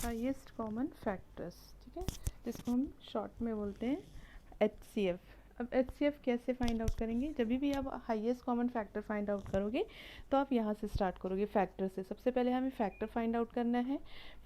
Highest common factors, ठीक है, जिसको हम शॉर्ट में बोलते हैं HCF। अब HCF कैसे फाइंड आउट करेंगे? जब भी आप highest common factor find out करोगे तो आप यहाँ से स्टार्ट करोगे फैक्टर से। सबसे पहले हमें फैक्टर फाइंड आउट करना है,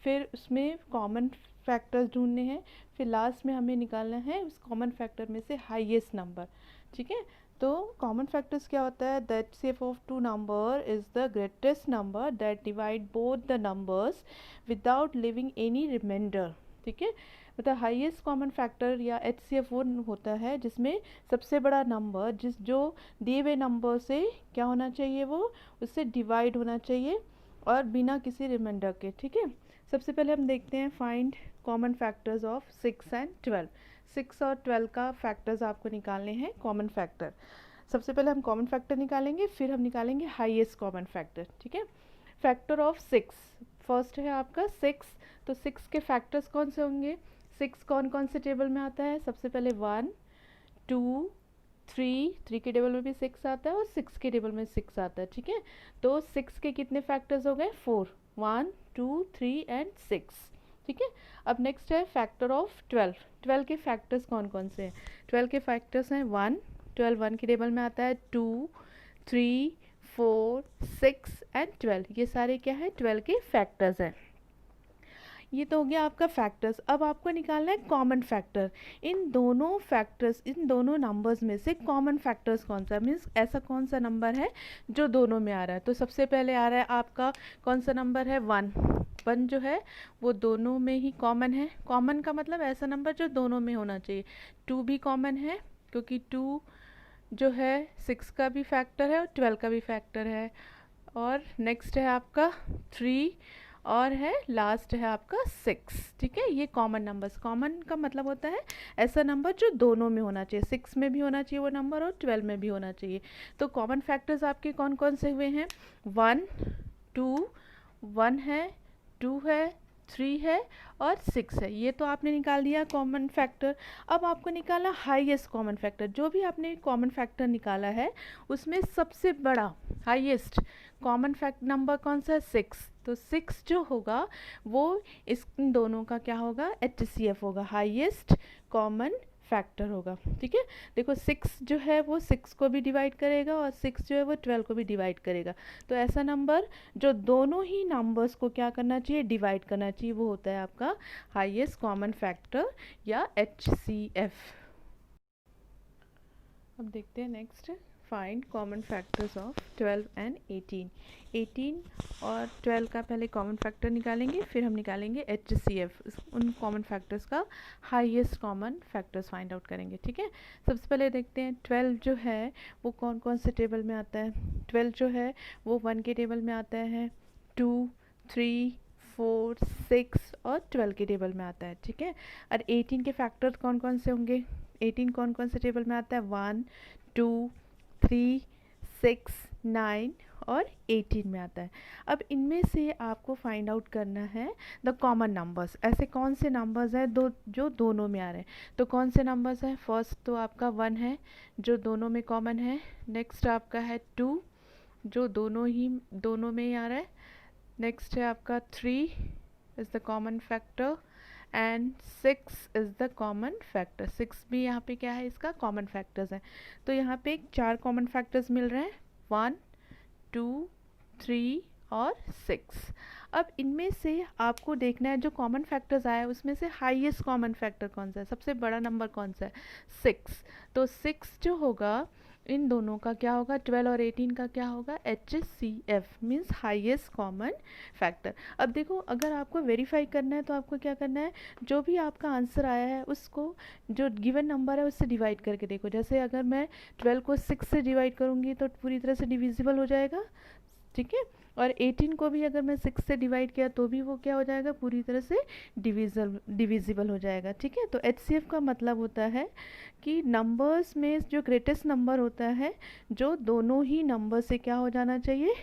फिर उसमें कॉमन फैक्टर्स ढूंढने हैं, फिर लास्ट में हमें निकालना है उस कॉमन फैक्टर में से हाईएस्ट नंबर, ठीक है। तो कॉमन फैक्टर्स क्या होता है? The HCF of two number is the greatest number that divide both the numbers without living any reminder, ठीक है। मतलब हाईएस्ट कॉमन फैक्टर या HCF वो होता है जिसमें सबसे बड़ा नंबर जो दिए हुए नंबर से क्या होना चाहिए, वो उससे डिवाइड होना चाहिए और बिना किसी रिमाइंडर के, ठीक है। सबसे पहले हम देखते हैं find common factors of 6 and 12। 6 और 12 का फैक्टर्स आपको निकालने हैं कॉमन फैक्टर। सबसे पहले हम कॉमन फैक्टर निकालेंगे, फिर हम निकालेंगे हाईएस्ट कॉमन फैक्टर, ठीक है। फैक्टर ऑफ 6, फर्स्ट है आपका 6, तो 6 के फैक्टर्स कौन से होंगे? 6 कौन कौन से टेबल में आता है? सबसे पहले 1 2 3 के टेबल में भी 6 आता है और 6 के टेबल में 6 आता है, ठीक है। तो 6 के कितने फैक्टर्स हो गए? 4, 1 2 3 एंड 6, ठीक है। अब नेक्स्ट है फैक्टर ऑफ 12। 12 के फैक्टर्स कौन कौन से हैं? 12 के फैक्टर्स हैं 1, 1 के टेबल में आता है, 2 3 4 6 एंड 12, ये सारे क्या है? 12 के फैक्टर्स हैं। ये तो हो गया आपका फैक्टर्स। अब आपको निकालना है कॉमन फैक्टर। इन दोनों फैक्टर्स, इन दोनों नंबर्स में से कॉमन फैक्टर्स कौन सा, मीन्स ऐसा कौन सा नंबर है जो दोनों में आ रहा है। तो सबसे पहले आ रहा है आपका कौन सा नंबर है? 1। 1 जो है वो दोनों में ही कॉमन है। कॉमन का मतलब ऐसा नंबर जो दोनों में होना चाहिए। 2 भी कॉमन है क्योंकि 2 जो है 6 का भी फैक्टर है और 12 का भी फैक्टर है। और नेक्स्ट है आपका 3 और है लास्ट है आपका 6, ठीक है। ये कॉमन नंबर्स, कॉमन का मतलब होता है ऐसा नंबर जो दोनों में होना चाहिए, 6 में भी होना चाहिए वो नंबर और 12 में भी होना चाहिए। तो कॉमन फैक्टर्स आपके कौन कौन से हुए हैं? 1 2, 1 है, 2 है, 3 है और 6 है। ये तो आपने निकाल दिया कॉमन फैक्टर। अब आपको निकालना हाईएस्ट कॉमन फैक्टर। जो भी आपने कॉमन फैक्टर निकाला है उसमें सबसे बड़ा हाईएस्ट कॉमन फैक्ट नंबर कौन सा है? 6। तो 6 जो होगा वो इस दोनों का क्या होगा? HCF होगा, हाईएस्ट कॉमन फैक्टर होगा, ठीक है। देखो 6 जो है वो 6 को भी डिवाइड करेगा और 6 जो है वो 12 को भी डिवाइड करेगा। तो ऐसा नंबर जो दोनों ही नंबर्स को क्या करना चाहिए? डिवाइड करना चाहिए, वो होता है आपका हाईएस्ट कॉमन फैक्टर या HCF। अब देखते हैं next, find common factors of 12 and 18। 18 और 12 का पहले कॉमन फैक्टर निकालेंगे, फिर हम निकालेंगे HCF, उन कॉमन फैक्टर्स का highest common factors find out करेंगे, ठीक है। सबसे पहले देखते हैं 12 जो है वो कौन कौन से टेबल में आता है। 12 जो है वो 1 के टेबल में आता है, 2 3 4 6 और 12 के टेबल में आता है, ठीक है। और 18 के फैक्टर्स कौन कौन से होंगे? 18 कौन कौन से टेबल में आता है? 1 2 3 6 9 और 18 में आता है। अब इनमें से आपको फाइंड आउट करना है द कॉमन नंबर्स। ऐसे कौन से नंबर्स हैं जो दोनों में आ रहे हैं? तो कौन से नंबर्स हैं? फर्स्ट तो आपका 1 है जो दोनों में कॉमन है। नेक्स्ट आपका है 2 जो दोनों में ही आ रहा है। नेक्स्ट है आपका 3 is the common factor and 6 is the common factor. 6 भी यहाँ पे क्या है? इसका कॉमन फैक्टर्स है। तो यहाँ पे 4 कॉमन फैक्टर्स मिल रहे हैं, 1 2 3 और 6। अब इनमें से आपको देखना है जो कॉमन फैक्टर्स आया है उसमें से हाईएस्ट कॉमन फैक्टर कौन सा है, सबसे बड़ा नंबर कौन सा है? 6। तो 6 जो होगा इन दोनों का क्या होगा? 12 और 18 का क्या होगा? HCF means highest common factor. अब देखो अगर आपको वेरीफाई करना है तो आपको क्या करना है, जो भी आपका आंसर आया है उसको जो गिवन नंबर है उससे डिवाइड करके देखो। जैसे अगर मैं 12 को 6 से डिवाइड करूँगी तो पूरी तरह से डिविजिबल हो जाएगा, ठीक है। और 18 को भी अगर मैं 6 से डिवाइड किया तो भी वो क्या हो जाएगा? पूरी तरह से डिविजिबल हो जाएगा, ठीक है। तो HCF का मतलब होता है कि नंबर्स में जो ग्रेटेस्ट नंबर होता है जो दोनों ही नंबर से क्या हो जाना चाहिए?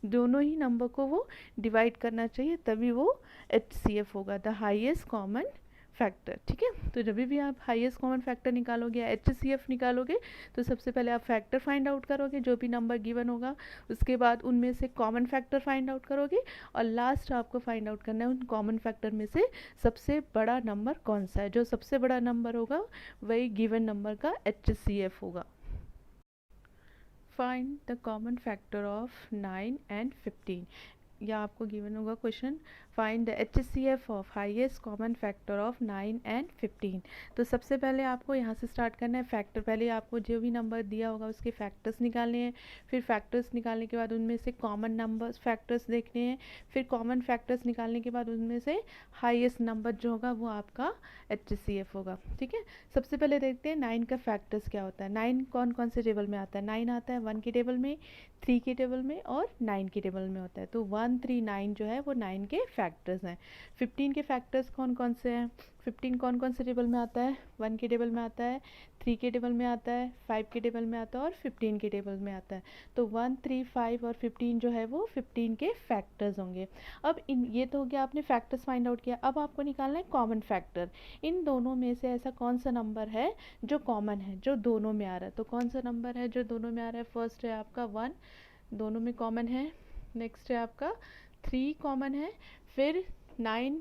दोनों ही नंबर को वो डिवाइड करना चाहिए, तभी वो HCF होगा, द हाईएस्ट कॉमन फैक्टर, ठीक है। तो जब भी आप हाईएस्ट कॉमन फैक्टर निकालोगे या HCF निकालोगे तो सबसे पहले आप फैक्टर फाइंड आउट करोगे, जो भी नंबर गिवन होगा, उसके बाद उनमें से कॉमन फैक्टर फाइंड आउट करोगे और लास्ट आपको फाइंड आउट करना है उन कॉमन फैक्टर में से सबसे बड़ा नंबर कौन सा है। जो सबसे बड़ा नंबर होगा वही गिवन नंबर का HCF होगा। Find the common factor of 9 and 15, या आपको गिवन होगा question find the HCF of highest common factor of 9 and 15। तो सबसे पहले आपको यहाँ से स्टार्ट करना है फैक्टर। पहले आपको जो भी नंबर दिया होगा उसके फैक्टर्स निकालने हैं, फिर फैक्टर्स निकालने के बाद उनमें से कॉमन नंबर्स फैक्टर्स देखने हैं, फिर कॉमन फैक्टर्स निकालने के बाद उनमें से हाईएस्ट नंबर जो होगा वो आपका HCF होगा, ठीक है। सबसे पहले देखते हैं 9 का फैक्टर्स क्या होता है। 9 कौन कौन से टेबल में आता है। 9 आता है 1 के टेबल में, 3 के टेबल में और 9 के टेबल में होता है। तो 1 3 9 जो है वो 9 के फैक्टर्स हैं। 15 के फैक्टर्स कौन कौन से हैं। 15 कौन कौन से टेबल में आता है। 1 के टेबल में आता है, 3 के टेबल में आता है, 5 के टेबल में आता है और 15 के टेबल में आता है। तो 1 3 5 और 15 जो है वो 15 के फैक्टर्स होंगे। अब इन ये तो हो गया, आपने फैक्टर्स फाइंड आउट किया। अब आपको निकालना है कॉमन फैक्टर। इन दोनों में से ऐसा कौन सा नंबर है जो कॉमन है, जो दोनों में आ रहा है। तो कौन सा नंबर है जो दोनों में आ रहा है। फर्स्ट है आपका 1, दोनों में कॉमन है। नेक्स्ट है आपका 3 कॉमन है। फिर 9,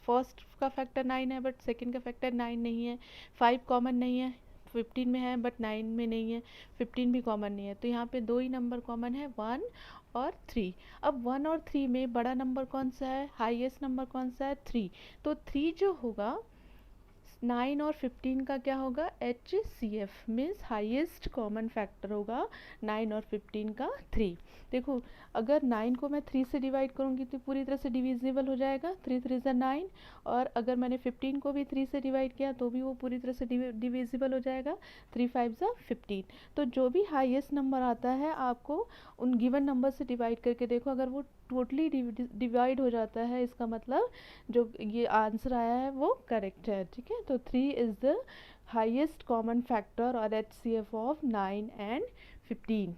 फर्स्ट का फैक्टर 9 है बट सेकंड का फैक्टर 9 नहीं है। 5 कॉमन नहीं है, 15 में है बट 9 में नहीं है। 15 भी कॉमन नहीं है। तो यहाँ पे दो ही नंबर कॉमन है, 1 और 3। अब 1 और 3 में बड़ा नंबर कौन सा है, हाईएस्ट नंबर कौन सा है, 3। तो 3 जो होगा 9 और 15 का क्या होगा, HCF means highest common factor होगा 9 और 15 का 3। देखो अगर 9 को मैं 3 से डिवाइड करूँगी तो पूरी तरह से डिविजिबल हो जाएगा, 3 3 ज़ा 9। और अगर मैंने 15 को भी 3 से डिवाइड किया तो भी वो पूरी तरह से डिविजिबल हो जाएगा, 3 5 ज़ा 15। तो जो भी हाईएस्ट नंबर आता है आपको उन गिवन नंबर से डिवाइड करके देखो, अगर वो टोटली डिवाइड हो जाता है इसका मतलब जो ये आंसर आया है वो करेक्ट है, ठीक है। तो 3 is the highest common factor और HCF ऑफ 9 एंड 15।